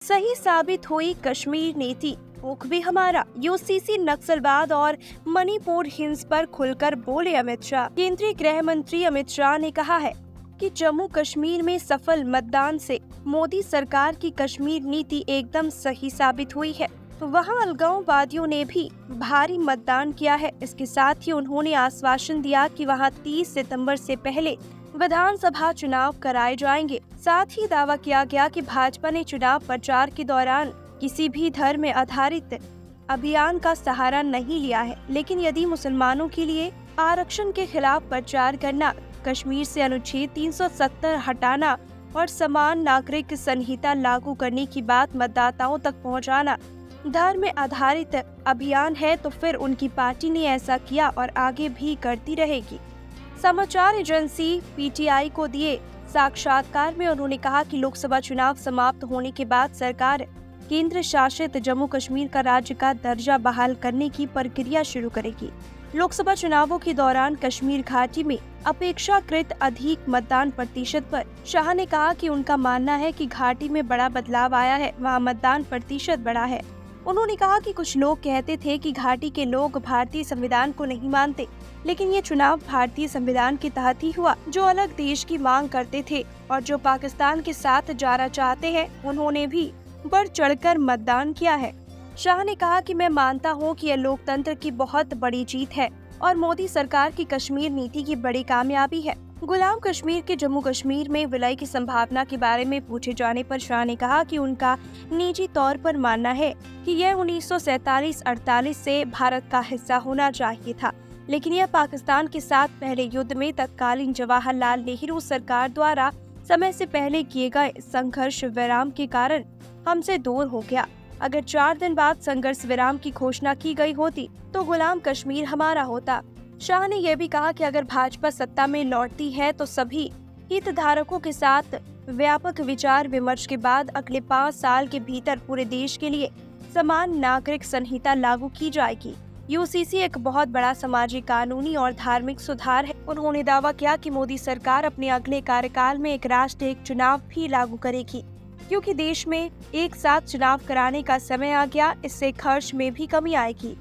सही साबित हुई कश्मीर नीति। मुख भी हमारा। यूसीसी नक्सलवाद और मणिपुर हिंस पर खुलकर बोले अमित शाह। केंद्रीय गृह मंत्री अमित शाह ने कहा है कि जम्मू कश्मीर में सफल मतदान से मोदी सरकार की कश्मीर नीति एकदम सही साबित हुई है। वहां अलगाववादियों ने भी भारी मतदान किया है। इसके साथ ही उन्होंने आश्वासन दिया कि वहां 30 सितंबर से पहले विधानसभा चुनाव कराए जाएंगे। साथ ही दावा किया गया कि भाजपा ने चुनाव प्रचार के दौरान किसी भी धर्म में आधारित अभियान का सहारा नहीं लिया है, लेकिन यदि मुसलमानों के लिए आरक्षण के खिलाफ प्रचार करना, कश्मीर से अनुच्छेद 370 हटाना और समान नागरिक संहिता लागू करने की बात मतदाताओं तक पहुंचाना धर्म में आधारित अभियान है, तो फिर उनकी पार्टी ने ऐसा किया और आगे भी करती रहेगी। समाचार एजेंसी पीटीआई को दिए साक्षात्कार में उन्होंने कहा कि लोकसभा चुनाव समाप्त होने के बाद सरकार केंद्र शासित जम्मू कश्मीर का राज्य का दर्जा बहाल करने की प्रक्रिया शुरू करेगी। लोकसभा चुनावों के दौरान कश्मीर घाटी में अपेक्षाकृत अधिक मतदान प्रतिशत पर शाह ने कहा कि उनका मानना है कि घाटी में बड़ा बदलाव आया है, वहाँ मतदान प्रतिशत बढ़ा है। उन्होंने कहा कि कुछ लोग कहते थे कि घाटी के लोग भारतीय संविधान को नहीं मानते, लेकिन ये चुनाव भारतीय संविधान के तहत ही हुआ। जो अलग देश की मांग करते थे और जो पाकिस्तान के साथ जाना चाहते हैं, उन्होंने भी बढ़ चढ़कर मतदान किया है। शाह ने कहा कि मैं मानता हूं कि यह लोकतंत्र की बहुत बड़ी जीत है और मोदी सरकार की कश्मीर नीति की बड़ी कामयाबी है। गुलाम कश्मीर के जम्मू कश्मीर में विलय की संभावना के बारे में पूछे जाने पर शाह ने कहा कि उनका निजी तौर पर मानना है कि यह 1947-48 से भारत का हिस्सा होना चाहिए था, लेकिन यह पाकिस्तान के साथ पहले युद्ध में तत्कालीन जवाहरलाल नेहरू सरकार द्वारा समय से पहले किए गए संघर्ष विराम के कारण हमसे दूर हो गया। अगर 4 दिन बाद संघर्ष विराम की घोषणा की गई होती तो गुलाम कश्मीर हमारा होता। शाह ने यह भी कहा कि अगर भाजपा सत्ता में लौटती है तो सभी हितधारकों के साथ व्यापक विचार विमर्श के बाद अगले 5 साल के भीतर पूरे देश के लिए समान नागरिक संहिता लागू की जाएगी। यूसीसी एक बहुत बड़ा सामाजिक, कानूनी और धार्मिक सुधार है। उन्होंने दावा किया कि मोदी सरकार अपने अगले कार्यकाल में एक राष्ट्र एक चुनाव भी लागू करेगी, क्योंकि देश में एक साथ चुनाव कराने का समय आ गया। इससे खर्च में भी कमी आएगी।